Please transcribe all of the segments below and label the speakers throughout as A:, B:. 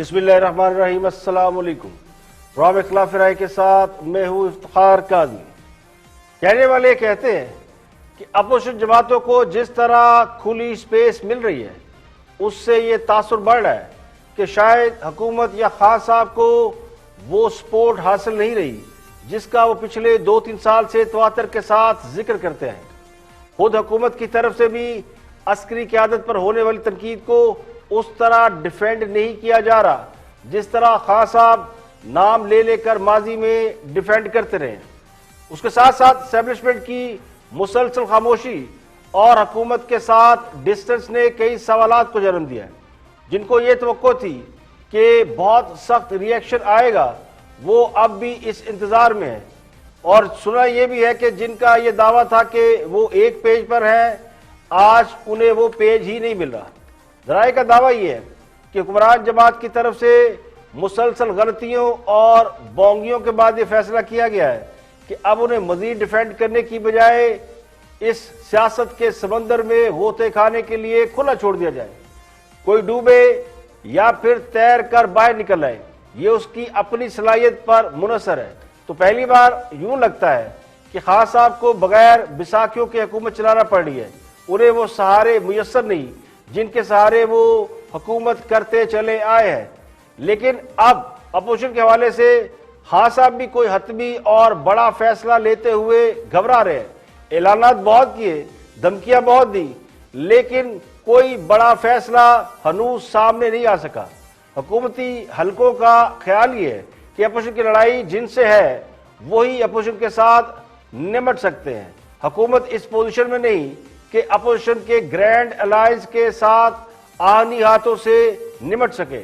A: बिस्मिल्लाहिर्रहमानिर्रहीम। अस्सलाम वालेकुम। रॉब इख्लाफ राय के साथ मैं हूँ इफ्तिखार काज़ी। कहने वाले कहते हैं कि अपोजिशन जमातों को जिस तरह खुली स्पेस मिल रही है उससे ये तासुर बढ़ रहा है कि शायद हुकूमत या खान साहब को वो सपोर्ट हासिल नहीं रही जिसका वो पिछले 2-3 साल से तवातर के साथ जिक्र करते हैं। खुद हुकूमत की तरफ से भी अस्करी क़यादत पर होने वाली तनकीद को उस तरह डिफेंड नहीं किया जा रहा जिस तरह खान साहब नाम ले लेकर माजी में डिफेंड करते रहे। उसके साथ साथ एस्टेब्लिशमेंट की मुसलसल खामोशी और हुकूमत के साथ डिस्टेंस ने कई सवालात को जन्म दिया है जिनको ये तवक्को थी कि बहुत सख्त रिएक्शन आएगा, वो अब भी इस इंतजार में है। और सुना यह भी है कि जिनका ये दावा था कि वो एक पेज पर है, आज उन्हें वो पेज ही नहीं मिल रहा। जराए का दावा यह है कि हुक्मरान जमात की तरफ से मुसलसल गलतियों और बोंगियों के बाद ये फैसला किया गया है कि अब उन्हें मजीद डिफेंड करने की बजाय इस सियासत के समंदर में गोते खाने के लिए खुला छोड़ दिया जाए। कोई डूबे या फिर तैर कर बाहर निकल आए, ये उसकी अपनी सलाहियत पर मुनसर है। तो पहली बार यूं लगता है कि खान साहब को बगैर बिसाखियों की हुकूमत चलाना पड़ रही है। उन्हें वो सहारे मुयस्सर नहीं जिनके सहारे वो हुकूमत करते चले आए हैं। लेकिन अब अपोजिशन के हवाले से खान साहब भी कोई हतमी और बड़ा फैसला लेते हुए घबरा रहे हैं। ऐलानात बहुत किए, धमकियां बहुत दी, लेकिन कोई बड़ा फैसला हनूज सामने नहीं आ सका। हुकूमती हलकों का ख्याल ये है कि अपोजिशन की लड़ाई जिनसे है वही अपोजिशन के साथ निमट सकते हैं। हुकूमत इस पोजीशन में नहीं कि अपोजिशन के ग्रैंड अलायंस के साथ आनी हाथों से निमट सके।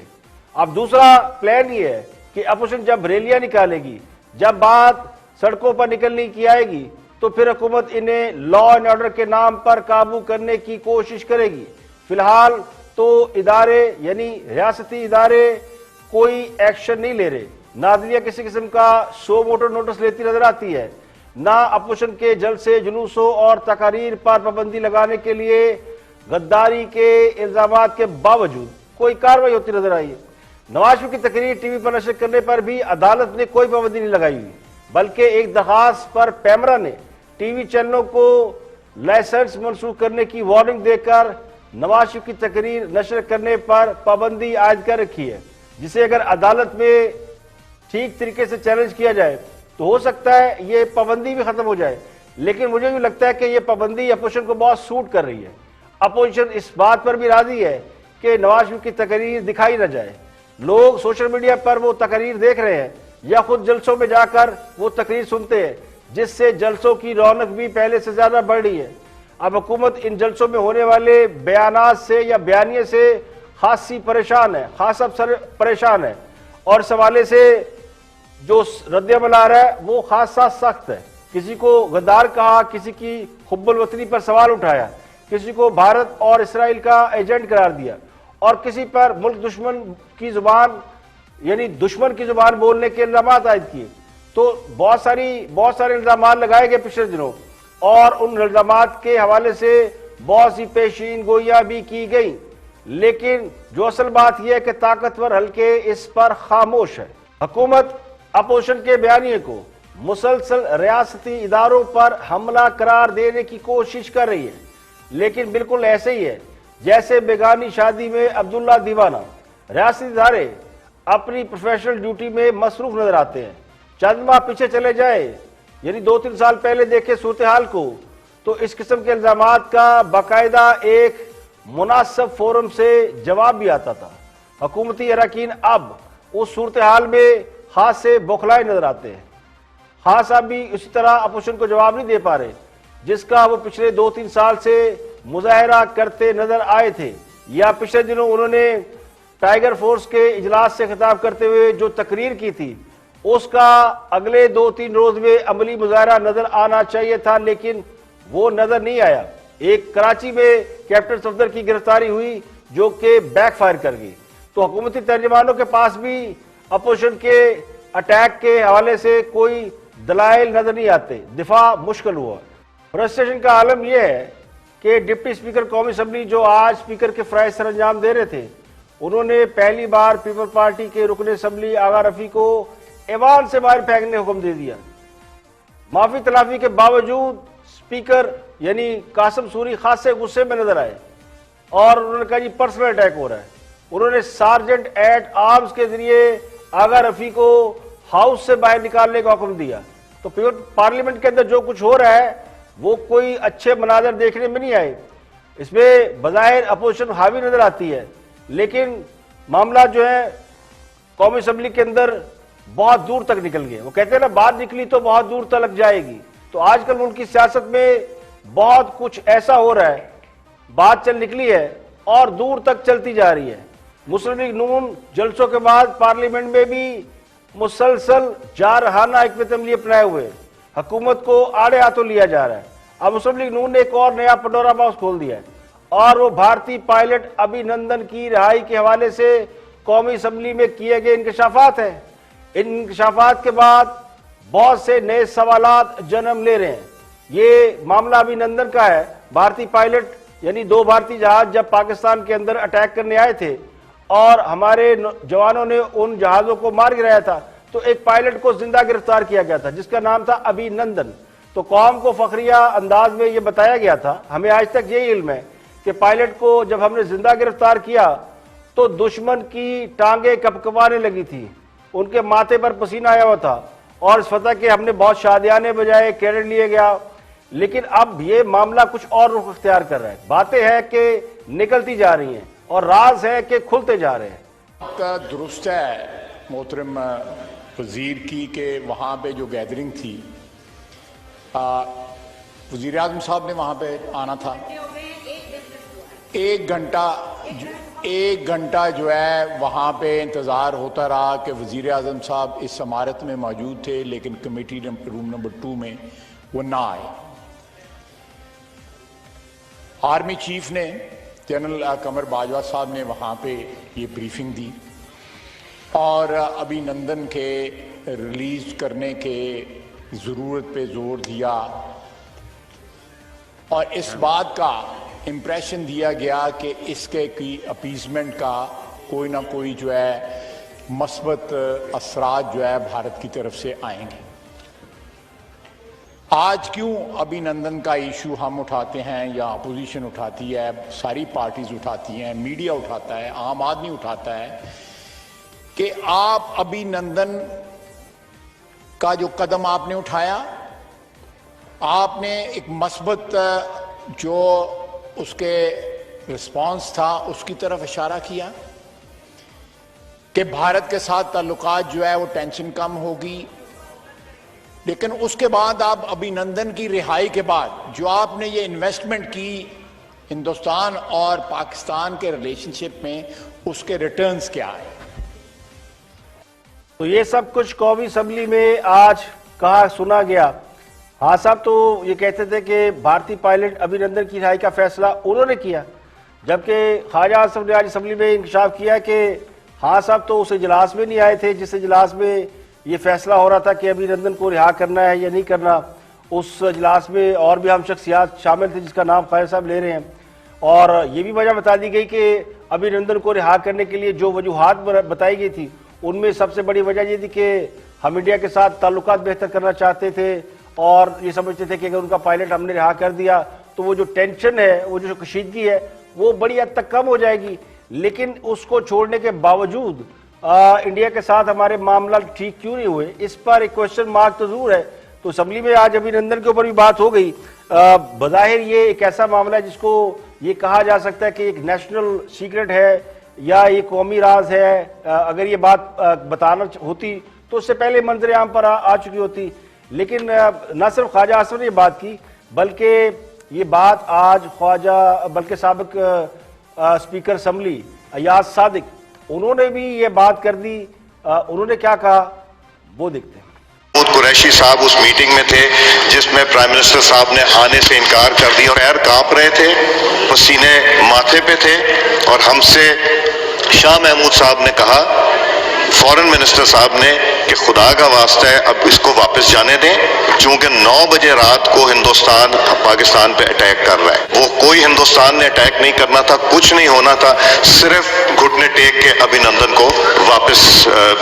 A: अब दूसरा प्लान ये है कि अपोजिशन जब रैलियां निकालेगी, जब बात सड़कों पर निकलने की आएगी, तो फिर हुकूमत इन्हें लॉ एंड ऑर्डर के नाम पर काबू करने की कोशिश करेगी। फिलहाल तो इदारे यानी रियासती इदारे कोई एक्शन नहीं ले रहे। नादरिया किसी किस्म का शो मोटर नोटिस लेती नजर आती है। ना अपोजिशन के जलसे जुलूसों और तकारीर पर पाबंदी लगाने के लिए गद्दारी के इल्जामात के बावजूद कोई कार्रवाई होती नजर आई है। नवाज शरीफ की तकरीर टीवी पर नशर करने पर भी अदालत ने कोई पाबंदी नहीं लगाई हुई, बल्कि एक दरखास्त पर पैमरा ने टीवी चैनलों को लाइसेंस मंसूख करने की वार्निंग देकर नवाज शरीफ की तकरीर नशर करने पर पाबंदी आयद कर रखी है, जिसे अगर अदालत में ठीक तरीके से चैलेंज किया जाए तो हो सकता है ये पाबंदी भी खत्म हो जाए। लेकिन मुझे भी लगता है कि ये पाबंदी अपोजिशन को बहुत सूट कर रही है। अपोजिशन इस बात पर भी राजी है कि नवाज शरीफ की तकरीर दिखाई न जाए। लोग सोशल मीडिया पर वो तकरीर देख रहे हैं या खुद जलसों में जाकर वो तकरीर सुनते हैं, जिससे जलसों की रौनक भी पहले से ज्यादा बढ़ रही है। अब हुकूमत इन जलसों में होने वाले बयानात से या बयानिए से खासी परेशान है, खासा परेशान है। और इस हवाले से जो रद्द-ए-अमल आ रहा है वो खासा सख्त है। किसी को गद्दार कहा, किसी की हुब्बुल वतनी पर सवाल उठाया, किसी को भारत और इसराइल का एजेंट करार दिया और किसी पर मुल्क दुश्मन की जुबान यानी दुश्मन की जुबान बोलने के इल्जामात आयद किए। तो बहुत सारे इल्जामात लगाए गए पिछले दिनों, और उन इल्जामात के हवाले से बहुत सी पेशीन गोइयां भी की गई। लेकिन जो असल बात यह है कि ताकतवर हल्के इस पर खामोश है। हुकूमत अपोजिशन के बयानिए को मुसलसल रियासती इदारों पर हमला करार देने की कोशिश कर रही है, लेकिन बिल्कुल ऐसे ही है जैसे बेगानी शादी में अब्दुल्ला दीवाना। रियासती इदारे अपनी प्रोफेशनल ड्यूटी में मसरूफ नजर आते हैं। चंद माह पीछे चले जाए, यानी 2-3 साल पहले देखे सूरत हाल को, तो इस किस्म के इल्जामात का बाकायदा एक मुनासिब फोरम से जवाब भी आता था। हुकूमती अरकान अब उस सूरत हाल में खास से बौखलाए नजर आते हैं। खान साहब भी इसी तरह अपोजिशन को जवाब नहीं दे पा रहे जिसका वो पिछले 2-3 साल से मुजाहरा करते नजर आए थे। या पिछले दिनों उन्होंने टाइगर फोर्स के इजलास से खिताब करते हुए जो तकरीर की थी उसका अगले 2-3 रोज में अमली मुजाहरा नजर आना चाहिए था, लेकिन वो नजर नहीं आया। एक कराची में कैप्टन सफदर की गिरफ्तारी हुई जो कि बैकफायर कर गई। तो हुकूमती तर्जुमानों के पास भी अपोजिशन के अटैक के हवाले से कोई दलाइल नजर नहीं आते। दिफा मुश्किल हुआ। फ्रस्ट्रेशन का आलम यह है कि डिप्टी स्पीकर कौमी असम्बली जो आज स्पीकर के फराइज सर अंजाम दे रहे थे, उन्होंने पहली बार पीपल पार्टी के रुकने असम्बली आगा रफी को ऐवान से बाहर फेंकने का हुक्म दे दिया। माफी तलाफी के बावजूद स्पीकर यानी कासिम सूरी खासे गुस्से में नजर आए और उन्होंने कहा जी पर्सनल अटैक हो रहा है। उन्होंने सार्जेंट एट आर्म्स के जरिए आगा रफी को हाउस से बाहर निकालने का हुक्म दिया। तो पार्लियामेंट के अंदर जो कुछ हो रहा है वो कोई अच्छे मनाजर देखने में नहीं आए। इसमें बज़ाहिर अपोजिशन हावी नजर आती है, लेकिन मामला जो है कौमी असम्बली के अंदर बहुत दूर तक निकल गए। वो कहते हैं ना बात निकली तो बहुत दूर तक जाएगी। तो आजकल मुल्क की सियासत में बहुत कुछ ऐसा हो रहा है, बात चल निकली है और दूर तक चलती जा रही है। मुस्लिम लीग नून जलसों के बाद पार्लियामेंट में भी मुसलसल जारहाना हिकमत अमली अपनाए हुए हुकूमत को आड़े हाथों लिया जा रहा है। अब मुस्लिम लीग नून ने एक और नया पंडोरा बॉक्स खोल दिया है और वो भारतीय पायलट अभिनंदन की रिहाई के हवाले से कौमी असम्बली में किए गए इंकशाफात हैं। इन इंकशाफात के बाद बहुत से नए सवालात जन्म ले रहे हैं। ये मामला अभिनंदन का है। भारतीय पायलट यानी 2 भारतीय जहाज जब पाकिस्तान के अंदर अटैक करने आए थे और हमारे जवानों ने उन जहाजों को मार गिराया था, तो एक पायलट को जिंदा गिरफ्तार किया गया था जिसका नाम था अभिनंदन। तो कौम को फखरिया अंदाज में यह बताया गया था। हमें आज तक यही इल्म है कि पायलट को जब हमने जिंदा गिरफ्तार किया तो दुश्मन की टांगे कपकपाने लगी थी, उनके माथे पर पसीना आया हुआ था और इस फतह के हमने बहुत शादियाने बजाय क्रेडिट लिए गया। लेकिन अब ये मामला कुछ और रुख अख्तियार कर रहा है। बातें हैं कि निकलती जा रही हैं और राज है कि खुलते जा रहे हैं।
B: आपका दुरुस्त है मोहतरम वजीर की कि वहाँ पे जो गैदरिंग थी वजीर आज़म साहब ने वहाँ पे आना था। 1 घंटा जो है वहाँ पे इंतज़ार होता रहा कि वजीर आज़म साहब इस इमारत में मौजूद थे, लेकिन कमेटी रूम नंबर 2 में वो ना आए। आर्मी चीफ ने जनरल कमर बाजवा साहब ने वहाँ पे ये ब्रीफिंग दी और अभिनंदन के रिलीज करने के ज़रूरत पे जोर दिया और इस बात का इम्प्रेशन दिया गया कि इसके की अपीजमेंट का कोई ना कोई जो है मस्बत असरात जो है भारत की तरफ से आएंगे। आज क्यों अभिनंदन का इशू हम उठाते हैं या अपोजिशन उठाती है, सारी पार्टीज उठाती हैं, मीडिया उठाता है, आम आदमी उठाता है कि आप अभिनंदन का जो कदम आपने उठाया, आपने एक मस्बत जो उसके रिस्पांस था उसकी तरफ इशारा किया कि भारत के साथ ताल्लुकात जो है वो टेंशन कम होगी। लेकिन उसके बाद आप अभिनंदन की रिहाई के बाद जो आपने ये इन्वेस्टमेंट की हिंदुस्तान और पाकिस्तान के रिलेशनशिप में, उसके रिटर्न्स क्या है?
A: तो ये सब कुछ कौमी असम्बली में आज कहा सुना गया। हाँ साहब तो ये कहते थे कि भारतीय पायलट अभिनंदन की रिहाई का फैसला उन्होंने किया, जबकि ख्वाजा आसिफ ने आज असम्बली में इंकशाफ किया कि हाँ साहब तो उस इजलास में नहीं आए थे जिस इजलास में ये फैसला हो रहा था कि अभिनंदन को रिहा करना है या नहीं करना। उस इजलास में और भी हम शख्सियात शामिल थे जिसका नाम ख्वाजा साहब ले रहे हैं और ये भी वजह बता दी गई कि अभिनंदन को रिहा करने के लिए जो वजूहात बताई गई थी उनमें सबसे बड़ी वजह ये थी कि हम इंडिया के साथ ताल्लुकात बेहतर करना चाहते थे और ये समझते थे कि अगर उनका पायलट हमने रिहा कर दिया तो वो जो टेंशन है, वो जो कशीदगी है, वो बड़ी हद तक कम हो जाएगी। लेकिन उसको छोड़ने के बावजूद इंडिया के साथ हमारे मामला ठीक क्यों नहीं हुए, इस पर एक क्वेश्चन मार्क तो जरूर है। तो असम्बली में आज अभिनंदन के ऊपर भी बात हो गई। बज़ाहिर ये एक ऐसा मामला है जिसको ये कहा जा सकता है कि एक नेशनल सीक्रेट है या ये कौमी राज है। अगर ये बात बताना होती तो उससे पहले मंजर आम पर आ चुकी होती। लेकिन न सिर्फ ख्वाजा आसिफ ने ये बात की, बल्कि ये बात आज बल्कि साबिक स्पीकर असम्बली अयाज सादिक, उन्होंने भी ये बात कर दी। उन्होंने क्या कहा वो देखते हैं।
C: कुरैशी साहब उस मीटिंग में थे जिसमें प्राइम मिनिस्टर साहब ने आने से इनकार कर दिया और पैर कांप रहे थे, पसीने माथे पे थे और हमसे शाह महमूद साहब ने कहा फॉरेन मिनिस्टर साहब ने कि खुदा का वास्ता है अब इसको वापस जाने दें, चूंकि 9 बजे रात को हिंदुस्तान पाकिस्तान पे अटैक कर रहा है। वो कोई हिंदुस्तान ने अटैक नहीं करना था, कुछ नहीं होना था, सिर्फ घुटने टेक के अभिनंदन को वापस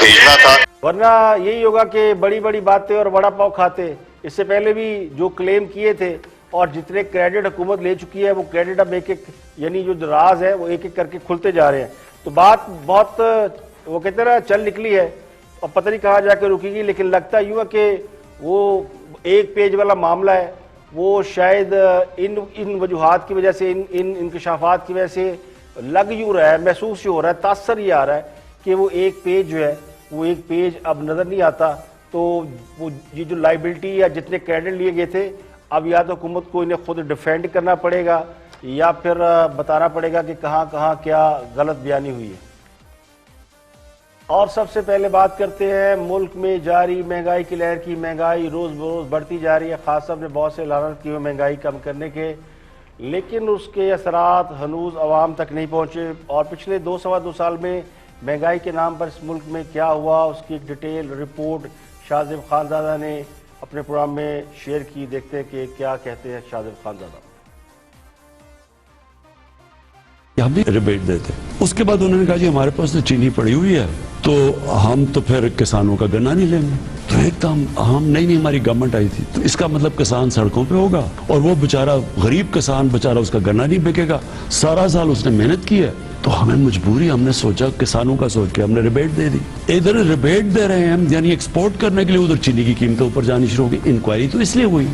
C: भेजना था।
A: वरना यही होगा कि बड़ी बड़ी बातें और बड़ा पाव खाते। इससे पहले भी जो क्लेम किए थे और जितने क्रेडिट हुकूमत ले चुकी है, वो क्रेडिट अब एक एक, यानी जो राज है वो एक एक करके खुलते जा रहे हैं। तो बात बहुत वो कहते हैं ना चल निकली है और पता नहीं कहाँ जाकर रुकेगी। लेकिन लगता यूँ है कि वो एक पेज वाला मामला है, वो शायद इन वजूहात की वजह से, इन इंकशाफात की वजह से लग यूँ रहा है, महसूस ही हो रहा है, तासर ये आ रहा है कि वो एक पेज जो है वो एक पेज अब नज़र नहीं आता। तो वो ये जो लाइबिलिटी या जितने क्रेडिट लिए गए थे, अब या तो हुकूमत को इन्हें खुद डिफेंड करना पड़ेगा या फिर बताना पड़ेगा कि कहाँ कहाँ क्या गलत बयानी हुई है। और सबसे पहले बात करते हैं मुल्क में जारी महंगाई की लहर की। महंगाई रोज़ बरोज़ बढ़ती जा रही है। खास साहब ने बहुत से ऐलान किए हुए महंगाई कम करने के, लेकिन उसके असरात हनूज आवाम तक नहीं पहुँचे। और पिछले 2-2.25 साल में महंगाई के नाम पर इस मुल्क में क्या हुआ, उसकी एक डिटेल रिपोर्ट शाहज़ेब खानज़ादा ने अपने प्रोग्राम में शेयर की। देखते हैं कि क्या कहते हैं शाहज़ेब खानज़ादा।
D: हम भी रिबेट देते, उसके बाद उन्होंने कहा जी हमारे पास तो चीनी पड़ी हुई है तो हम तो फिर किसानों का गन्ना नहीं लेंगे। तो एकदम हम नहीं हमारी गवर्नमेंट आई थी तो इसका मतलब किसान सड़कों पे होगा और वो बेचारा गरीब किसान बेचारा उसका गन्ना नहीं बिकेगा। सारा साल उसने मेहनत की है तो हमें मजबूरी, हमने सोचा किसानों का सोच के हमने रिबेट दे दी। इधर रिबेट दे रहे हैं हम, यानी एक्सपोर्ट करने के लिए, उधर चीनी की कीमतें ऊपर जानी शुरू हो गई। इंक्वायरी तो इसलिए हुई।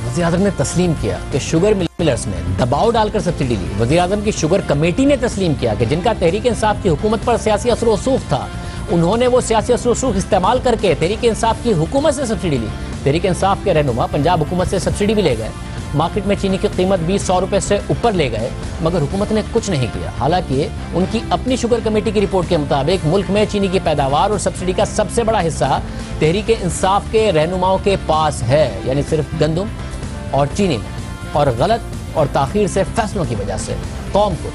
E: वज़ीर-ए-आज़म ने तस्लीम किया कि शुगर मिलर्स ने दबाव डालकर सब्सिडी ली। वज़ीर-ए-आज़म की शुगर कमेटी ने तस्लीम किया कि जिनका तहरीक इंसाफ की हुकूमत पर सियासी असर रसूख था, उन्होंने वो सियासी असर रसूख इस्तेमाल करके तहरीक इंसाफ की हुकूमत से सब्सिडी ली। तहरीक इंसाफ के रहनुमा पंजाब हुकूमत से सब्सिडी भी ले गए। मार्केट में चीनी की कीमत भी 100 रुपए से ऊपर ले गए, मगर हुकूमत ने कुछ नहीं किया। हालांकि उनकी अपनी शुगर कमेटी की रिपोर्ट के मुताबिक मुल्क में चीनी की पैदावार और सब्सिडी का सबसे बड़ा हिस्सा तहरीक इंसाफ के रहनुमाओं के पास है, यानी सिर्फ गंदम और चीनी में। और गलत और ताखीर से फैसलों की वजह से कौम को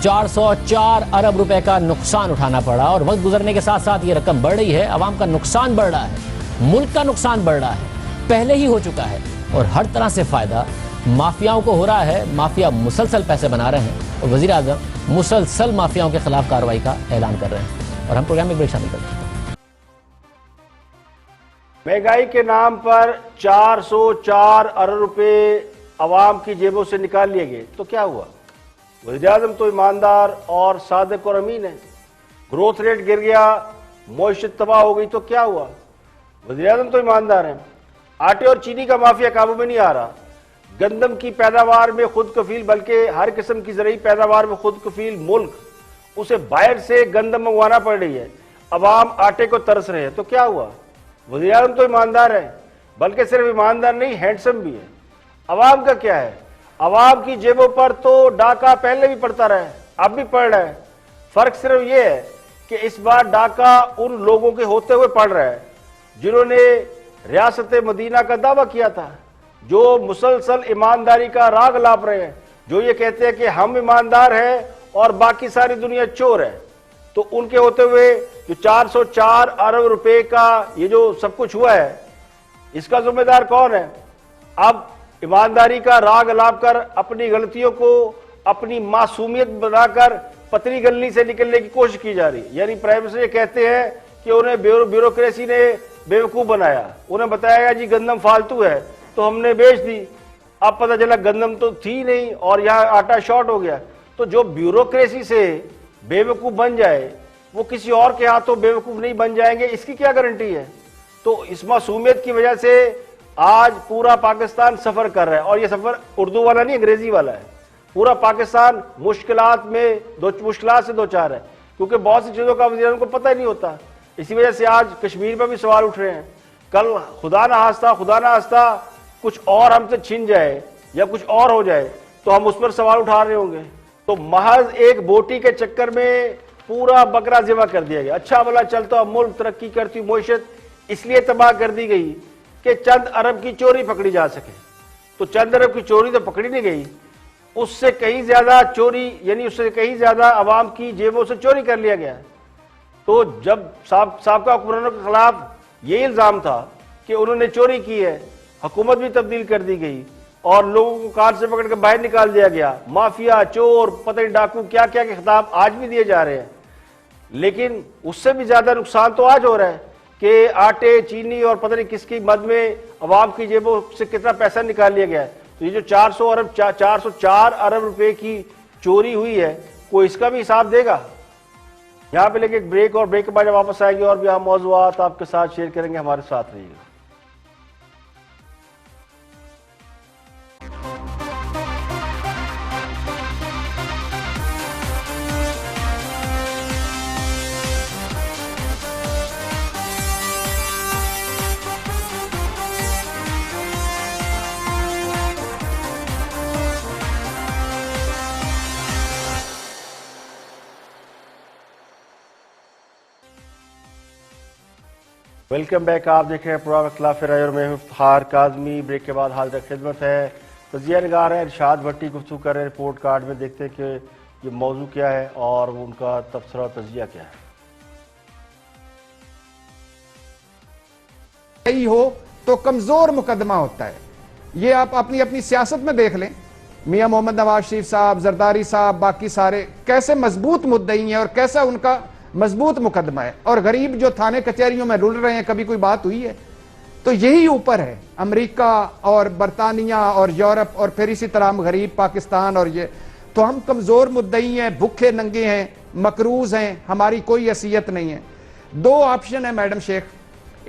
E: 404 अरब रुपए का नुकसान उठाना पड़ा। और वक्त गुजरने के साथ साथ ये रकम बढ़ रही है, अवाम का नुकसान बढ़ रहा है, मुल्क का नुकसान बढ़ रहा है, पहले ही हो चुका है। और हर तरह से फायदा माफियाओं को हो रहा है। माफिया मुसलसल पैसे बना रहे हैं और वज़ीर आज़म मुसलसल माफियाओं के खिलाफ कार्रवाई का ऐलान कर रहे हैं। और हम प्रोग्राम में ब्रेक शामिल करते हैं।
A: महंगाई के नाम पर 404 अरब रुपए अवाम की जेबों से निकाल लिए गए तो क्या हुआ? वज़ीर-ए-आज़म तो ईमानदार और सादिक और अमीन है। ग्रोथ रेट गिर गया, मईशत तबाह हो गई तो क्या हुआ? वज़ीर-ए-आज़म तो ईमानदार हैं। आटे और चीनी का माफिया काबू में नहीं आ रहा। गंदम की पैदावार में खुद कफील, बल्कि हर किस्म की ज़रूरी पैदावार में खुद कफील मुल्क, उसे बाहर से गंदम मंगवाना पड़ रही है। अवाम आटे को तरस रहे हैं तो क्या हुआ? वज़ीर-ए-आज़म तो ईमानदार है, बल्कि सिर्फ ईमानदार नहीं, हैंडसम भी है। अवाम का क्या है? अवाम की जेबों पर तो डाका पहले भी पड़ता रहा है, अब भी पड़ रहा है। फर्क सिर्फ ये है कि इस बार डाका उन लोगों के होते हुए पड़ रहा है जिन्होंने रियासत मदीना का दावा किया था, जो मुसलसल ईमानदारी का राग लाप रहे हैं, जो ये कहते हैं कि हम ईमानदार हैं और बाकी सारी दुनिया चोर है। तो उनके होते हुए जो 404 अरब रुपए का ये जो सब कुछ हुआ है, इसका जिम्मेदार कौन है? अब ईमानदारी का राग लाप कर अपनी गलतियों को अपनी मासूमियत बनाकर पतली गली से निकलने की कोशिश की जा रही है। यानी प्राइम मिनिस्टर ये कहते हैं कि उन्हें ब्यूरोक्रेसी ने बेवकूफ बनाया, उन्हें बताया गया जी गंदम फालतू है तो हमने बेच दी। अब पता चला गंदम तो थी नहीं और यहाँ आटा शॉर्ट हो गया। तो जो ब्यूरोक्रेसी से बेवकूफ बन जाए वो किसी और के हाथों बेवकूफ नहीं बन जाएंगे, इसकी क्या गारंटी है? तो इस मासूमियत की वजह से आज पूरा पाकिस्तान सफर कर रहा है। और ये सफर उर्दू वाला नहीं, अंग्रेजी वाला है। पूरा पाकिस्तान मुश्किलात से दो चार है, क्योंकि बहुत सी चीजों का वज़ीर को पता ही नहीं होता। इसी वजह से आज कश्मीर पर भी सवाल उठ रहे हैं। कल खुदा ना हास्ता कुछ और हमसे छिन जाए या कुछ और हो जाए तो हम उस पर सवाल उठा रहे होंगे। तो महज एक बोटी के चक्कर में पूरा बकरा ज़िबा कर दिया गया। अच्छा भला चलता मुल्क, तरक्की करती मईशत इसलिए तबाह कर दी गई कि चंद अरब की चोरी पकड़ी जा सके। तो चंद अरब की चोरी तो पकड़ी नहीं गई, उससे कहीं ज्यादा चोरी, यानी उससे कहीं ज्यादा अवाम की जेबों से चोरी कर लिया गया। तो जब साबका हुक्मरानों के खिलाफ ये इल्जाम था कि उन्होंने चोरी की है, हुकूमत भी तब्दील कर दी गई और लोगों को कार से पकड़ के बाहर निकाल दिया गया, माफिया, चोर, पतंग डाकू, क्या क्या के खिताब आज भी दिए जा रहे हैं। लेकिन उससे भी ज्यादा नुकसान तो आज हो रहा है कि आटे, चीनी और पता नहीं किसकी मद में अवाम की जेबों से कितना पैसा निकाल लिया गया है। तो ये जो 404 अरब रुपए की चोरी हुई है, कोई इसका भी हिसाब देगा। यहाँ पे लेके एक ब्रेक, और ब्रेक के बाद जब वापस आएंगे और भी हम मौजूआत आपके साथ शेयर करेंगे। हमारे साथ रहिएगा। Welcome back. आप देख रहे हैं प्रोग्राम इख्तिलाफ राय और मैं इफ्तिखार काज़मी। ब्रेक के बाद हाजिर खिदमत है। तजिया निगार है इरशाद भट्टी गुफ्तगू कर रहे हैं रिपोर्ट कार्ड में। देखते हैं कि ये मौजू क्या है और उनका तबसरा और तजिया क्या है।
F: सही हो तो कमजोर मुकदमा होता है। ये आप अपनी अपनी सियासत में देख लें, मियां मोहम्मद नवाज शरीफ साहब, जरदारी साहब, बाकी सारे कैसे मजबूत मुद्दई हैं और कैसा उनका मजबूत मुकदमा है। और गरीब जो थाने कचहरियों में रुल रहे हैं, कभी कोई बात हुई है? तो यही ऊपर है अमेरिका और बरतानिया और यूरोप और फिर इसी तरह हम गरीब पाकिस्तान। और ये तो हम कमजोर मुद्दई हैं, भूखे नंगे हैं, मकरूज हैं, हमारी कोई हैसियत नहीं है। दो ऑप्शन है मैडम शेख।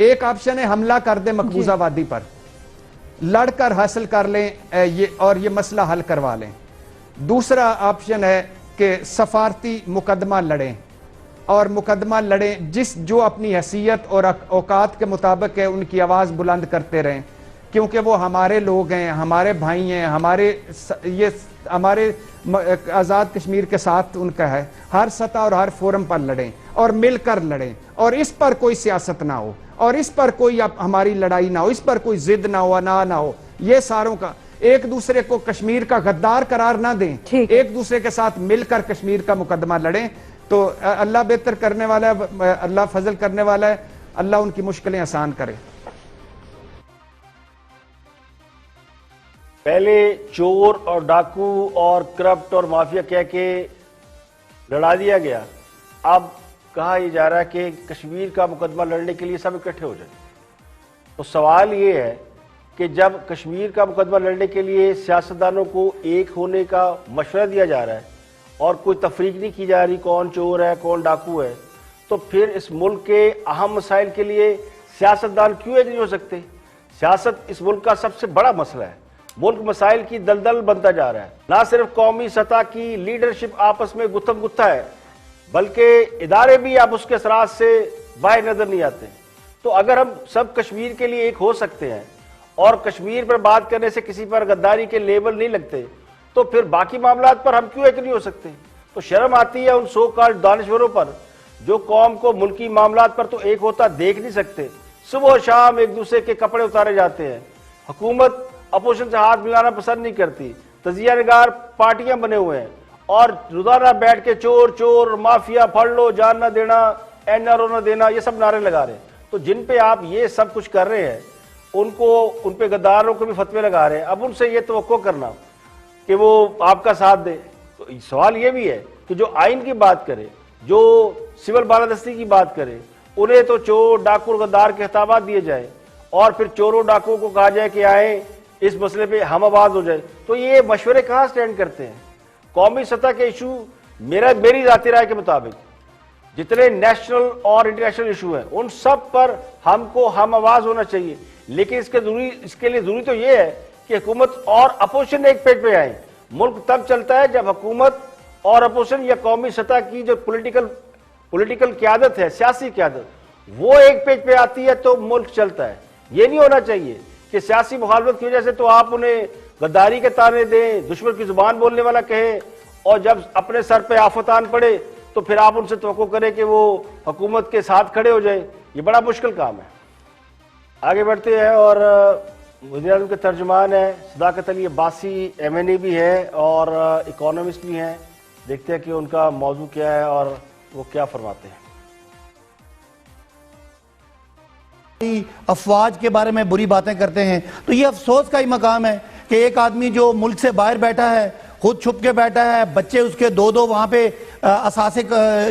F: एक ऑप्शन है हमला कर दे मकबूजा वादी पर, लड़कर हासिल कर लें ये मसला हल करवा लें। दूसरा ऑप्शन है कि सफारती मुकदमा लड़ें और मुकदमा लड़ें जो अपनी हैसियत और औकात के मुताबिक है, उनकी आवाज़ बुलंद करते रहें, क्योंकि वो हमारे लोग हैं, हमारे भाई हैं, हमारे आज़ाद कश्मीर के साथ उनका है। हर सतह और हर फोरम पर लड़ें और मिलकर लड़ें, और इस पर कोई सियासत ना हो और इस पर कोई हमारी लड़ाई ना हो, इस पर कोई जिद ना हो, अना ना हो। ये सारों का एक दूसरे को कश्मीर का गद्दार करार ना दें, एक दूसरे के साथ मिलकर कश्मीर का मुकदमा लड़ें। तो अल्लाह बेहतर करने वाला है, अल्लाह फजल करने वाला है, अल्लाह उनकी मुश्किलें आसान करे।
A: पहले चोर और डाकू और करप्ट और माफिया कह के लड़ा दिया गया, अब कहा यह जा रहा है कि कश्मीर का मुकदमा लड़ने के लिए सब इकट्ठे हो जाए। तो सवाल ये है कि जब कश्मीर का मुकदमा लड़ने के लिए सियासतदानों को एक होने का मशवरा दिया जा रहा है और कोई तफरीक नहीं की जा रही कौन चोर है कौन डाकू है, तो फिर इस मुल्क के अहम मसाइल के लिए सियासतदान क्यों एक नहीं हो सकते? सियासत इस मुल्क का सबसे बड़ा मसला है। मुल्क मसाइल की दलदल बनता जा रहा है। ना सिर्फ कौमी सतह की लीडरशिप आपस में गुत्थम गुत्था है, बल्कि इदारे भी अब उसके असरात से बाहर नजर नहीं आते। तो अगर हम सब कश्मीर के लिए एक हो सकते हैं और कश्मीर पर बात करने से किसी पर गद्दारी के लेबल नहीं लगते, तो फिर बाकी मामलात पर हम क्यों एक नहीं हो सकते? तो शर्म आती है उन सो कॉल्ड दानिश्वरों पर जो कौम को मुल्की मामलात पर तो एक होता देख नहीं सकते। सुबह शाम एक दूसरे के कपड़े उतारे जाते हैं। हुकूमत अपोजिशन से हाथ मिलाना पसंद नहीं करती। तजिया निगार पार्टियां बने हुए हैं और रोजाना बैठ के चोर चोर, माफिया फड़ लो, जान ना देना, एनआरओ ना देना, ये सब नारे लगा रहे हैं। तो जिन पे आप ये सब कुछ कर रहे हैं उन पे गद्दारों को भी फतवे लगा रहे हैं। अब उनसे ये तवक्को करना कि वो आपका साथ दे, तो सवाल ये भी है कि जो आइन की बात करे, जो सिविल बालादस्ती की बात करे, उन्हें तो चोर डाकू गद्दार के खिताबात दिए जाए और फिर चोरों डाकुओं को कहा जाए कि आए इस मसले पे हम आवाज हो जाए। तो ये मशवरे कहाँ स्टैंड करते हैं? कौमी सतह के इशू मेरी जाती राय के मुताबिक जितने नेशनल और इंटरनेशनल इशू हैं उन सब पर हमको हम आवाज होना चाहिए। लेकिन इसके लिए जरूरी तो ये है कि हुकूमत और अपोजिशन एक पेज पे आए। मुल्क तब चलता है जब हुकूमत और अपोजिशन या कौमी सतह की जो पॉलिटिकल क़यादत है, सियासी क़यादत, वो एक पेज पे आती है तो मुल्क चलता है। ये नहीं होना चाहिए कि सियासी मुखालफत की वजह से तो आप उन्हें गद्दारी के ताने दें, दुश्मन की जुबान बोलने वाला कहें, और जब अपने सर पे आफत आन पड़े तो फिर आप उनसे तवक्को करें कि वो हुकूमत के साथ खड़े हो जाए। ये बड़ा मुश्किल काम है। आगे बढ़ते हैं और वज़ीर-ए-आज़म के तर्जुमान है सदाकत अली अब्बासी, MNA भी है और इकोनॉमिस्ट भी हैं। देखते हैं कि उनका मौजू क्या है और वो क्या फरमाते हैं।
G: अफवाज के बारे में बुरी बातें करते हैं। तो ये अफसोस का ही मकाम है कि एक आदमी जो मुल्क से बाहर बैठा है, खुद छुप के बैठा है, बच्चे उसके दो दो वहाँ पे असासे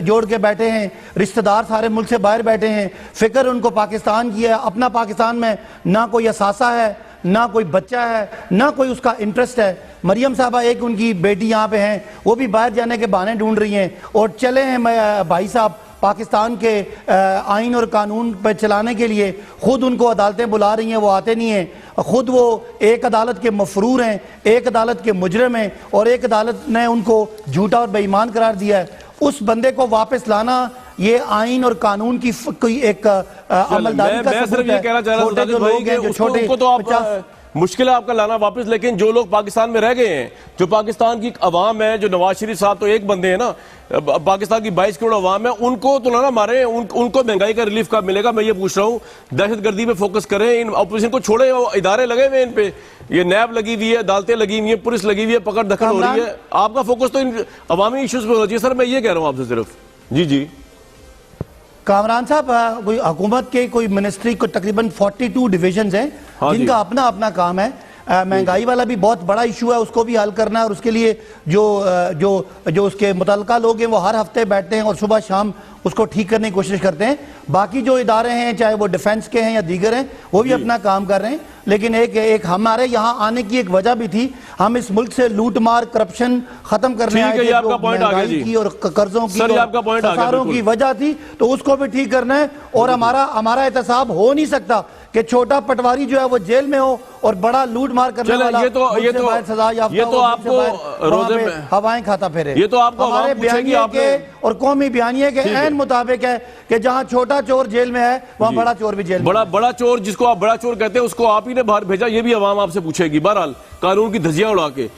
G: जोड़ के बैठे हैं, रिश्तेदार सारे मुल्क से बाहर बैठे हैं, फिक्र उनको पाकिस्तान की है, अपना पाकिस्तान में ना कोई असासा है, ना कोई बच्चा है, ना कोई उसका इंटरेस्ट है। मरियम साहबा एक उनकी बेटी यहाँ पे हैं, वो भी बाहर जाने के बहाने ढूंढ रही हैं और चले हैं भाई साहब पाकिस्तान के आइन और कानून पर चलाने के लिए। खुद उनको अदालतें बुला रही हैं, वो आते नहीं हैं। खुद वो एक अदालत के मफरूर हैं, एक अदालत के मुजरिम हैं और एक अदालत ने उनको झूठा और बेईमान करार दिया है। उस बंदे को वापस लाना ये आइन और कानून की कोई एक अमलदारी का सबूत है। छोटे जो लोग हैं, जो छोटे
H: मुश्किल है आपका लाना वापस, लेकिन जो लोग पाकिस्तान में रह गए हैं, जो पाकिस्तान की अवाम है, जो नवाज शरीफ साहब तो एक बंदे हैं ना, पाकिस्तान की 22 करोड़ अवाम है, उनको तो ना मारे, उनको महंगाई का रिलीफ कब मिलेगा? मैं ये पूछ रहा हूँ। दहशतगर्दी पे फोकस करें, इन ऑपोजिशन को छोड़े, इदारे लगे हुए इन पे, ये नैब लगी हुई है, अदालतें लगी हुई है, पुलिस लगी हुई है, पकड़ दखल हो रही है। आपका फोकस तो इन अवामी इश्यूज पे होना चाहिए। सर मैं ये कह रहा हूँ आपसे सिर्फ। जी जी
G: कामरान साहब, कोई हुकूमत के कोई मिनिस्ट्री को तकरीबन 42 डिविजन हैं, जिनका अपना अपना काम है। महंगाई वाला भी बहुत बड़ा इशू है, उसको भी हल करना है और उसके लिए जो जो जो उसके मुतल्लिका लोग हैं वो हर हफ्ते बैठते हैं और सुबह शाम उसको ठीक करने की कोशिश करते हैं। बाकी जो इदारे हैं, चाहे वो डिफेंस के हैं या दीगर हैं, वो भी अपना काम कर रहे हैं। लेकिन एक हमारे यहाँ आने की एक वजह भी थी, हम इस मुल्क से लूट मार करप्शन खत्म करने आए थे, जो महंगाई की और कर्जों की और सरकारों की वजह थी, तो उसको भी ठीक करना है। और हमारा एहतसाब हो नहीं सकता कि छोटा पटवारी जो है वो जेल में हो और बड़ा लूट मार करने वाला
H: ये तो
G: सजा याफ्ता
H: आपको रोजे में
G: हवाएं खाता फिरे।
H: ये तो आपको
G: हमारे बयानिए के और कौमी बयानिए के ऐन मुताबिक है कि जहां छोटा चोर जेल में है वहां बड़ा चोर भी जेल में।
H: बड़ा चोर, जिसको आप बड़ा चोर कहते हैं, उसको आप ही ने बाहर भेजा, ये भी अवाम आपसे पूछेगी। बहरहाल कानून की धज्जियां उड़ा के।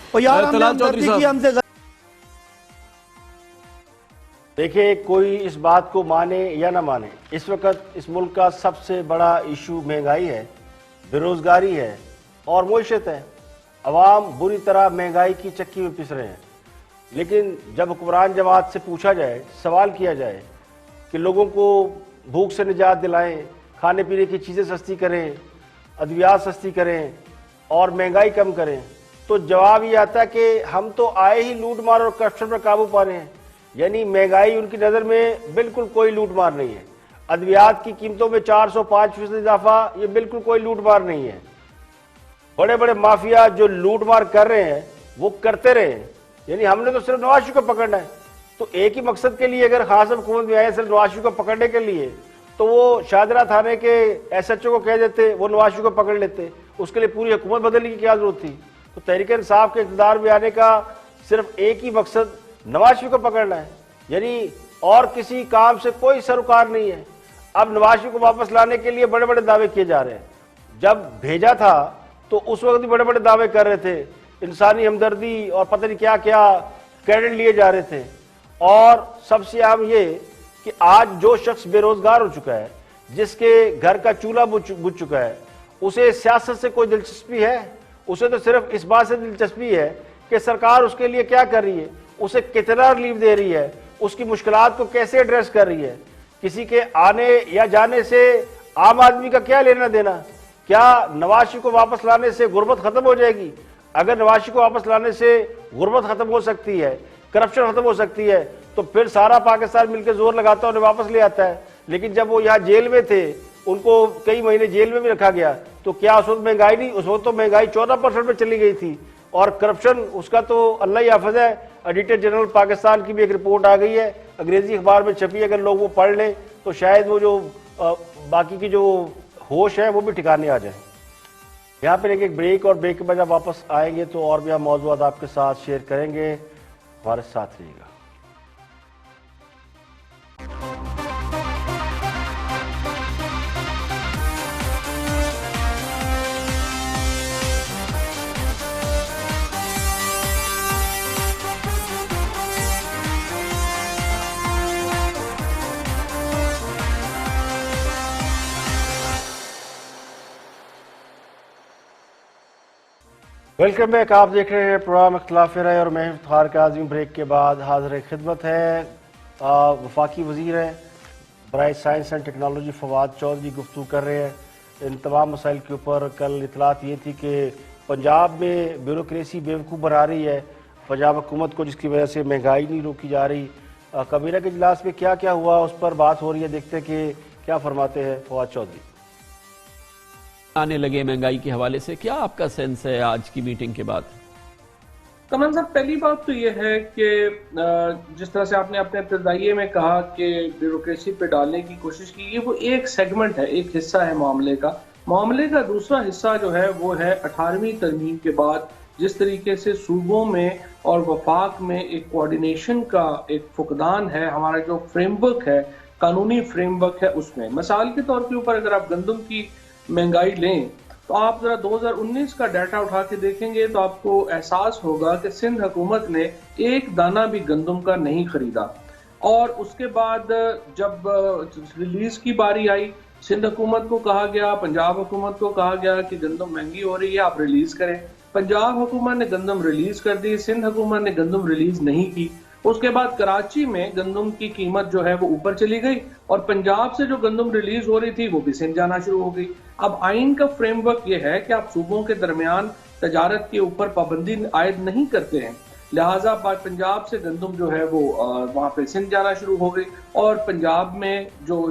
A: देखिए, कोई इस बात को माने या ना माने, इस वक्त इस मुल्क का सबसे बड़ा इशू महंगाई है, बेरोजगारी है और मईशत है। अवाम बुरी तरह महंगाई की चक्की में पिस रहे हैं। लेकिन जब हुक्मरान जमात से पूछा जाए, सवाल किया जाए कि लोगों को भूख से निजात दिलाएं, खाने पीने की चीज़ें सस्ती करें, अद्वियात सस्ती करें और महंगाई कम करें, तो जवाब ये आता है कि हम तो आए ही लूट मार और करप्शन पर काबू पा रहे हैं। यानी महंगाई उनकी नज़र में बिल्कुल कोई लूट मार नहीं है। अद्वियात की कीमतों में 405% इजाफा, ये बिल्कुल कोई लूट मार नहीं है। बड़े बड़े माफिया जो लूट मार कर रहे हैं वो करते रहे। यानी हमने तो सिर्फ नवाज शरीफ को पकड़ना है, तो एक ही मकसद के लिए अगर खास हुकूमत में आए सिर्फ नवाज शरीफ को पकड़ने के लिए, तो वो शाहदरा थाने के SHO को कह देते, वो नवाज शरीफ को पकड़ लेते। उसके लिए पूरी हुकूमत बदलने की क्या जरूरत थी? तो तहरीक इंसाफ के इक़्तिदार में आने का सिर्फ एक ही मकसद नवाज शरीफ को पकड़ना है, यानी और किसी काम से कोई सरोकार नहीं है। अब नवाज शरीफ को वापस लाने के लिए बड़े बड़े दावे किए जा रहे हैं। जब भेजा था तो उस वक्त भी बड़े बड़े दावे कर रहे थे, इंसानी हमदर्दी और पता नहीं क्या क्या क्रेडिट लिए जा रहे थे। और सबसे अहम ये कि आज जो शख्स बेरोजगार हो चुका है, जिसके घर का चूल्हा बुझ चुका है, उसे सियासत से कोई दिलचस्पी है? उसे तो सिर्फ इस बात से दिलचस्पी है कि सरकार उसके लिए क्या कर रही है, उसे कितना रिलीफ दे रही है, उसकी मुश्किलात को कैसे एड्रेस कर रही है। किसी के आने या जाने से आम आदमी का क्या लेना देना? क्या नवाज शरीफ को वापस लाने से गुर्बत खत्म हो जाएगी? अगर नवाज शरीफ को वापस लाने से गुर्बत खत्म हो सकती है, करप्शन खत्म हो सकती है, तो फिर सारा पाकिस्तान मिलकर जोर लगाता है, उन्हें वापस ले आता है। लेकिन जब वो यहाँ जेल में थे, उनको कई महीने जेल में भी रखा गया, तो क्या उस वक्त महंगाई नहीं? उस वक्त तो महंगाई 14% पे चली गई थी और करप्शन उसका तो अल्लाह ही हाफ़िज़ है। एडिटर जनरल पाकिस्तान की भी एक रिपोर्ट आ गई है, अंग्रेजी अखबार में छपी, अगर लोग वो पढ़ लें तो शायद वो जो बाकी की जो होश है वो भी ठिकाने आ जाए। यहाँ पर एक ब्रेक, और ब्रेक के बाद जब वापस आएंगे तो और भी हम मौज़ूआत आपके साथ शेयर करेंगे। हमारे साथ रहिएगा। Welcome back. आप देख रहे हैं प्रोग्राम इख्तिलाफ राय और मैं इफ्तिखार काज़ी। ब्रेक के बाद हाजिर खिदमत है वफाकी वजीर हैं बराए science and technology Fawad Chaudhry गुफ्तगू कर रहे हैं इन तमाम मसाइल के ऊपर। कल इतलात ये थी कि पंजाब में ब्यूरोक्रेसी बेवकूफ़ बना रही है पंजाब हुकूमत को, जिसकी वजह से महंगाई नहीं रोकी जा रही। कबीना के इजलास में क्या क्या हुआ उस पर बात हो रही है, देखते हैं कि क्या फरमाते हैं फवाद चौधरी।
I: आने लगे महंगाई के हवाले से क्या आपका सेंस है आज की मीटिंग के बाद?
J: कमल साहब, पहली बात तो ये है कि जिस तरह से आपने अपने इब्तदाइये में कहा कि ब्यूरोक्रेसी पे डालने की कोशिश की, ये वो एक सेगमेंट है, एक हिस्सा है मामले का। मामले का दूसरा हिस्सा जो है वो है 18वीं तरमीम के बाद जिस तरीके से सूबों में और वफाक में एक कोऑर्डिनेशन का एक फुकदान है, हमारा जो फ्रेमवर्क है, कानूनी फ्रेमवर्क है, उसमें मिसाल के तौर के ऊपर अगर आप गंदम की महंगाई लें तो आप जरा 2019 का डाटा उठा के देखेंगे तो आपको एहसास होगा कि सिंध हुकूमत ने एक दाना भी गंदम का नहीं खरीदा। और उसके बाद जब रिलीज की बारी आई, सिंध हुकूमत को कहा गया, पंजाब हुकूमत को कहा गया कि गंदम महंगी हो रही है, आप रिलीज करें। पंजाब हुकूमत ने गंदम रिलीज कर दी, सिंध हुकूमत ने गंदम रिलीज नहीं की। उसके बाद कराची में गंदम की कीमत जो है वो ऊपर चली गई और पंजाब से जो गंदम रिलीज हो रही थी वो भी सिंध जाना शुरू हो गई। अब आइन का फ्रेमवर्क ये है कि आप सूबों के दरमियान तजारत के ऊपर पाबंदी आयद नहीं करते हैं, लिहाजा पंजाब से गंदम जो है वो वहाँ पे सिंध जाना शुरू हो गई और पंजाब में जो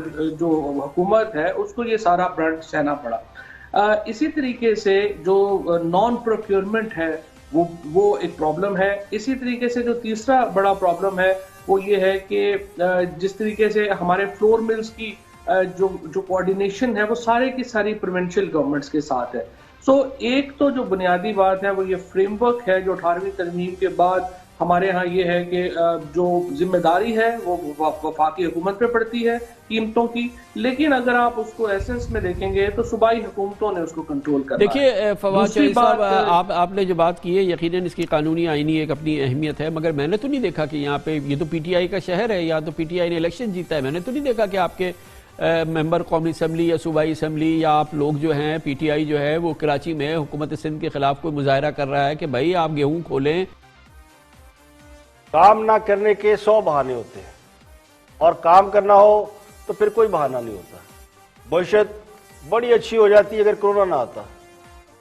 J: हुकूमत है उसको ये सारा ब्रांड सहना पड़ा। इसी तरीके से जो नॉन प्रोक्योरमेंट है वो एक प्रॉब्लम है। इसी तरीके से जो तीसरा बड़ा प्रॉब्लम है वो ये है कि जिस तरीके से हमारे फ्लोर मिल्स की जो कोऑर्डिनेशन है वो सारे की सारी प्रोविंशियल गवर्नमेंट्स के साथ है। सो एक तो जो बुनियादी बात है वो ये फ्रेमवर्क है जो 18वीं तरमीम के बाद हमारे यहाँ ये है कि जो जिम्मेदारी है वो वफाकी हुकूमत पे पड़ती है कीमतों की, लेकिन अगर आप उसको एसेंस में देखेंगे तो सूबाई हुकूमतों ने उसको कंट्रोल करना।
I: देखिए फवाद चौधरी साहब, आपने जो बात की है यकीनन इसकी कानूनी आईनी एक अपनी अहमियत है, मगर मैंने तो नहीं देखा कि यहाँ पे, ये तो पीटीआई का शहर है, या तो पीटीआई ने इलेक्शन जीता है, मैंने तो नहीं देखा कि आपके मेंबर कौमी असम्बली या सूबाई असम्बली या आप लोग जो हैं पीटीआई जो है वो कराची में हुकूमत सिंध के खिलाफ कोई मुजाहरा कर रहा है कि भाई आप गेहूं खोलें।
A: काम ना करने के 100 बहाने होते हैं और काम करना हो तो फिर कोई बहाना नहीं होता। बशत बड़ी अच्छी हो जाती अगर कोरोना ना आता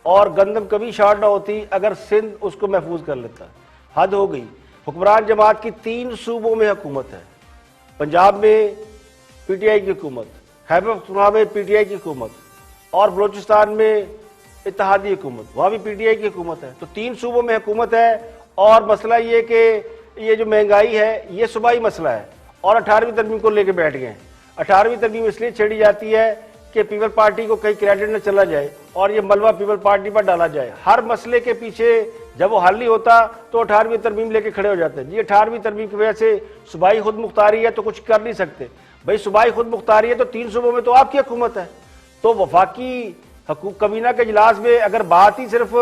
A: और गंदम कभी शार्ट ना होती अगर सिंध उसको महफूज कर लेता। हद हो गई। हुक्मरान जमात की 3 सूबों में हुकूमत है, पंजाब में पीटीआई की हुकूमत, खैबर पख्तूनख्वा में पीटीआई की हुकूमत और बलोचिस्तान में इत्तेहादी हुकूमत, वहां भी पीटीआई की हुकूमत है। तो 3 सूबों में हुकूमत है और मसला ये कि ये जो महंगाई है ये सूबाई मसला है और 18वीं तरमीम को लेके बैठ गए। 18वीं तरमीम इसलिए छेड़ी जाती है कि पीपल पार्टी को कहीं क्रेडिट न चला जाए और ये मलबा पीपल पार्टी पर डाला जाए। हर मसले के पीछे जब वो हल नहीं होता तो 18वीं तरमीम लेके खड़े हो जाते हैं। जी 18वीं तरमीम की वजह से सूबाई खुद मुख्तारी है तो कुछ कर नहीं सकते। भाई सूबाई खुद मुख्तारी है तो 3 सूबों में तो आपकी हुकूमत है। तो वफाकी कबीना के इजलास में अगर बात ही सिर्फ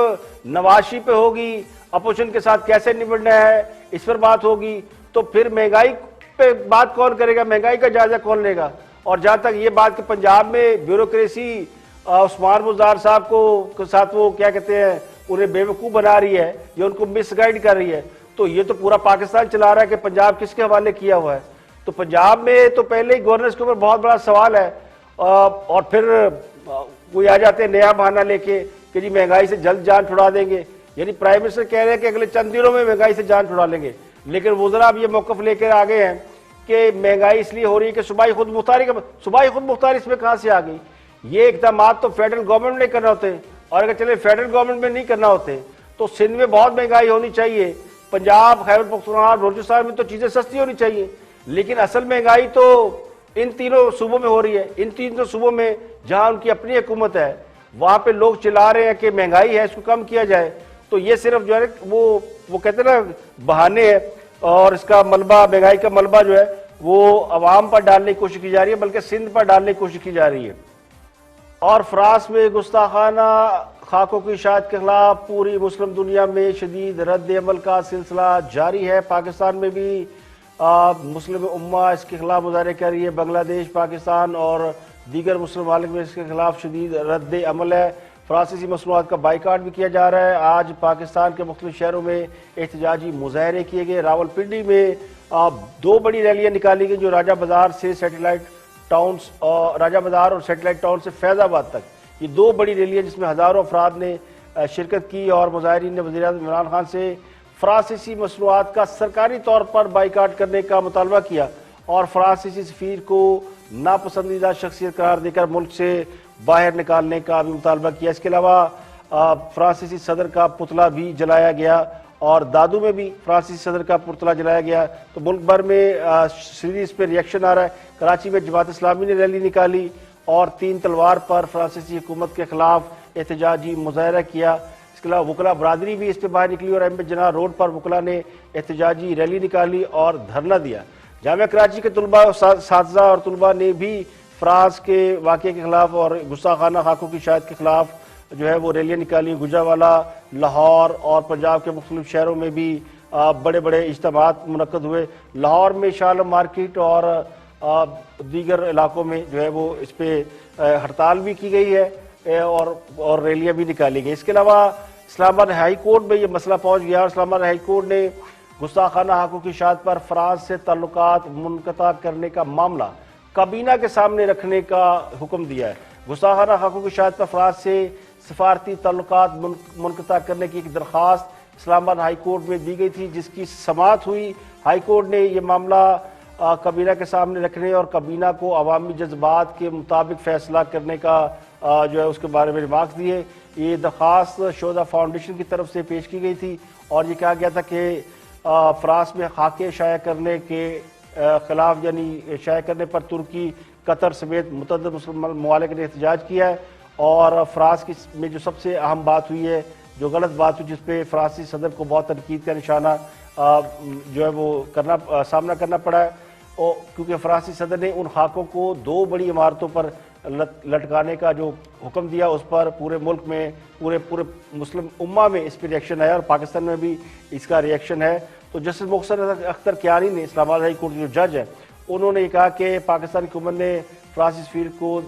A: नवाज शरीफ पे होगी, अपोजिशन के साथ कैसे निपटना है इस पर बात होगी, तो फिर महंगाई पे बात कौन करेगा, महंगाई का जायजा कौन लेगा। और जहां तक ये बात कि पंजाब में ब्यूरोक्रेसी उस्मान बुज़दार साहब को साथ वो क्या कहते हैं उन्हें बेवकूफ़ बना रही है या उनको मिसगाइड कर रही है, तो ये तो पूरा पाकिस्तान चला रहा है कि पंजाब किसके हवाले किया हुआ है। तो पंजाब में तो पहले ही गवर्नर्स के ऊपर बहुत बड़ा सवाल है और फिर कोई आ जाते हैं नया बहाना लेके कि जी महंगाई से जल्द जान छुड़ा देंगे। यानी प्राइम मिनिस्टर कह रहे हैं कि अगले चंद दिनों में महंगाई से जान छुड़ा लेंगे, लेकिन वज़रा अब ये मौक़िफ़ लेकर आ गए हैं कि महंगाई इसलिए हो रही है कि सूबाई खुद मुख्तारी इसमें कहाँ से आ गई। ये इक़दाम तो फेडरल गवर्नमेंट में करना होते हैं और अगर चले फेडरल गवर्नमेंट में नहीं करना होते तो सिंध में बहुत महंगाई होनी चाहिए, पंजाब खैबर पख्तूनख्वा बलूचिस्तान में तो चीज़ें सस्ती होनी चाहिए, लेकिन असल महंगाई तो इन तीनों सूबों में हो रही है। इन तीनों सूबों में जहाँ उनकी अपनी हुकूमत है वहाँ पे लोग चिल्ला रहे हैं कि महंगाई है इसको कम किया जाए। तो ये सिर्फ जो है वो कहते हैं ना बहाने हैं और इसका मलबा, महंगाई का मलबा जो है वो अवाम पर डालने की कोशिश की जा रही है, बल्कि सिंध पर डालने की कोशिश की जा रही है। और फ्रांस में गुस्ताखाना खाकों की इशाअत के खिलाफ पूरी मुस्लिम दुनिया में शदीद रद्द अमल का सिलसिला जारी है। पाकिस्तान में भी मुस्लिम उम्मा इसके खिलाफ मुजाहरे कर रही है। बांग्लादेश, पाकिस्तान और दीगर मुस्लिम मालिक में इसके खिलाफ शदीद रद्द अमल है। फ्रांसीसी मसनूआत का बाइकाट भी किया जा रहा है। आज पाकिस्तान के मुख्तलिफ शहरों में एहतजाजी मुजाहरे किए गए। रावलपिंडी में 2 बड़ी रैलियां निकाली गई जो राजा बाजार से सैटेलाइट टाउन्स और राजा बाजार और सैटेलाइट टाउन से फैजाबाद तक, ये 2 बड़ी रैलियां जिसमें हज़ारों अफराद ने शिरकत की और मुजाहिरीन ने वज़ीर-ए-आज़म इमरान खान से फ्रांसीसी मसनूआत का सरकारी तौर पर बाइकाट करने का मुतालबा किया और फ्रांसीसी सफ़ीर को नापसंदीदा शख्सियत करार देकर मुल्क से बाहर निकालने का भी मुतालबा किया। इसके अलावा फ्रांसीसी सदर का पुतला भी जलाया गया और दादू में भी फ्रांसीसी सदर का पुतला जलाया गया। तो मुल्क भर में सीरीज पे रिएक्शन आ रहा है। कराची में जमात इस्लामी ने रैली निकाली और 3 तलवार पर फ्रांसीसी हुकूमत के खिलाफ एहतजाजी मुजाहरा किया। इसके अलावा वकला बरादरी भी इस पे बाहर निकली और अहमद जना रोड पर वकला ने एहतजाजी रैली निकाली और धरना दिया। जामिया कराची के तलबा साथीज़ा और तलबा ने भी फ्रांस के वाक़े के खिलाफ और गुस्ताखाना खाकों की शायद के खिलाफ जो है वो रैलियाँ निकाली। गुजरावाला, लाहौर और पंजाब के मुख्तलिफ शहरों में भी बड़े बड़े इज्तिमात मुनक्कद हुए। लाहौर में शाह आलम मार्केट और दीगर इलाकों में जो है वो इस पर हड़ताल भी की गई है और रैलियाँ भी निकाली गई। इसके अलावा इस्लामाबाद हाई कोर्ट में ये मसला पहुँच गया और इस्लामाबाद हाई कोर्ट ने गुस्ताखाना हकों की शाद पर फ्रांस से ताल्लुकात मुनक़ता करने का मामला काबीना के सामने रखने का हुक्म दिया है। गुस्ताखाना हकों की शाद पर फ्रांस से सफारती ताल्लुकात मुनक़ता करने की एक दरख्वास्त इस्लामाबाद हाई कोर्ट में दी गई थी, जिसकी समाअत हुई। हाई कोर्ट ने यह मामला काबीना के सामने रखने और काबीना को अवामी जज्बात के मुताबिक फैसला करने का जो है उसके बारे में रिमार्क्स दिए। ये दरख्वास्त शोधा फाउंडेशन की तरफ से पेश की गई थी और ये कहा गया था कि फ्रांस में खाके शाया करने के खिलाफ यानी शाया करने पर तुर्की, कतर समेत मुतअद्दिद मुस्लिम ममालिक ने एहतजाज किया है और फ्रांस की में जो सबसे अहम बात हुई है, जो गलत बात हुई, जिसपे फ्रांसी सदर को बहुत तनकीद का निशाना जो है वो सामना करना पड़ा है और क्योंकि फ्रांसी सदर ने उन खाकों को 2 बड़ी इमारतों पर लटकाने का जो हुक्म दिया, उस पर पूरे मुल्क में पूरे मुस्लिम उम्मा में इस पर रिएक्शन है और पाकिस्तान में भी इसका रिएक्शन है। तो जस्टिस मोहसिन अख्तर कियानी ने इस्लामाबाद हाई कोर्ट के जो जज है उन्होंने ये कहा कि पाकिस्तान की हुकूमत ने फ्रांसीसी सफीर को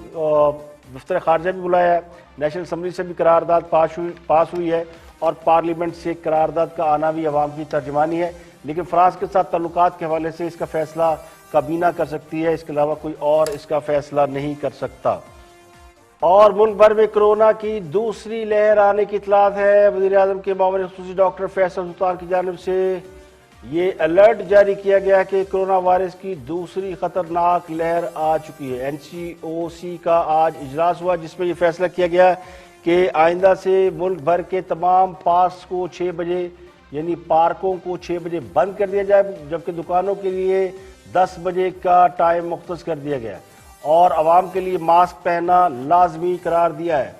A: दफ्तर खारजा भी बुलाया है, नेशनल असम्बली से भी करारदाद पास हुई है और पार्लियामेंट से करारदाद का आना भी अवाम की तर्जमानी है, लेकिन फ्रांस के साथ ताल्लुकात के हवाले से इसका फैसला काबीना कर सकती है, इसके अलावा कोई और इसका फैसला नहीं कर सकता। और मुल्क भर में कोरोना की दूसरी लहर आने की इतलात है। वज़ीर-ए-आज़म के मामले खुसूसी डॉक्टर फैसल सुल्तान की जानिब से ये अलर्ट जारी किया गया कि कोरोना वायरस की दूसरी खतरनाक लहर आ चुकी है। NCOC का आज इजलास हुआ जिसमें यह फैसला किया गया कि आइंदा से मुल्क भर के तमाम पार्क्स को 6 बजे यानी पार्कों को 6 बजे बंद कर दिया जाए, जबकि दुकानों के लिए 10 बजे का टाइम मुख्तस कर दिया गया और आवाम के लिए मास्क पहनना लाजमी करार दिया है।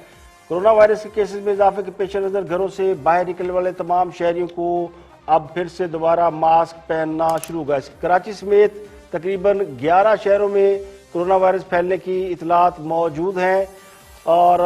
A: कोरोना वायरस के केसेस में इजाफे के पेश नज़र घरों से बाहर निकलने वाले तमाम शहरियों को अब फिर से दोबारा मास्क पहनना शुरू होगा। कराची समेत तकरीबन 11 शहरों में कोरोना वायरस फैलने की इतलात मौजूद हैं और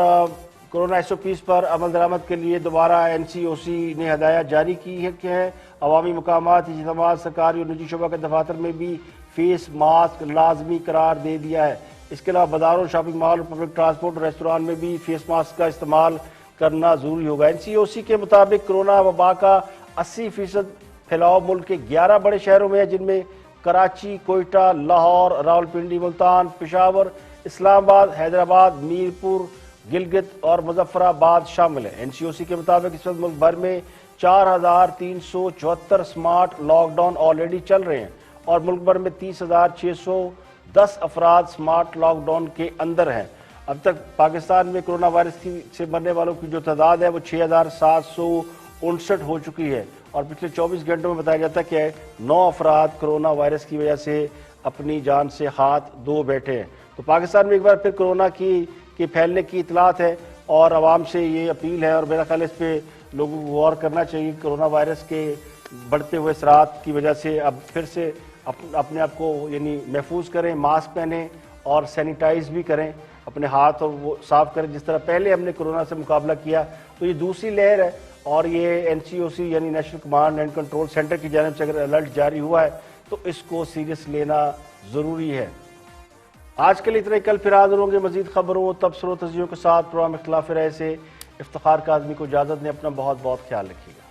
A: कोरोना SOPs पर अमल दरामद के लिए दोबारा NCOC ने हदायत जारी की है। अवामी मकामात, इज्तिमात, सरकारी और निजी शोबा के दफातर में भी फेस मास्क लाजमी करार दे दिया है। इसके अलावा बाजारों, शॉपिंग मॉल, पब्लिक ट्रांसपोर्ट और रेस्टोरेंट में भी फेस मास्क का इस्तेमाल करना जरूरी होगा। NCOC के मुताबिक कोरोना वबा का 80% फैलाव मुल्क के 11 बड़े शहरों में है, जिनमें कराची, कोयटा, लाहौर, रावलपिंडी, मुल्तान, पेशावर, इस्लामाबाद, हैदराबाद, मीरपुर, गिलगित और मुजफ्फराबाद शामिल है। NCOC के मुताबिक इस वक्त मुल्क भर में 4374 स्मार्ट लॉकडाउन ऑलरेडी चल रहे हैं और मुल्क भर में 30,610 अफराद स्मार्ट लॉकडाउन के अंदर हैं। अब तक पाकिस्तान में कोरोना वायरस से मरने वालों की जो तादाद है वो 6,759 हो चुकी है और पिछले 24 घंटों में बताया जाता है कि 9 अफराद कोरोना वायरस की वजह से अपनी जान से हाथ धो बैठे हैं। तो पाकिस्तान में एक बार फिर कोरोना की फैलने की इतलात है और आवाम से ये अपील है और मेरा ख्याल इस पे लोगों को गौर करना चाहिए। कोरोना वायरस के बढ़ते हुए असरात की वजह से अब फिर से अपने आप को यानी महफूज करें, मास्क पहनें और सैनिटाइज भी करें, अपने हाथ और वो साफ करें जिस तरह पहले हमने कोरोना से मुकाबला किया। तो ये दूसरी लहर है और ये NCOC यानी national command and control centre की जानिब से अगर अलर्ट जारी हुआ है तो इसको सीरियस लेना ज़रूरी है। आज के लिए इतना ही, कल फिर हाजिर होंगे मजीद खबरों, तबसरों, तस्वीरों के साथ। प्रोग्राम इख्तिलाफ राय से इफ्तिखार काज़मी को इजाज़त दें। अपना बहुत बहुत ख्याल रखिएगा।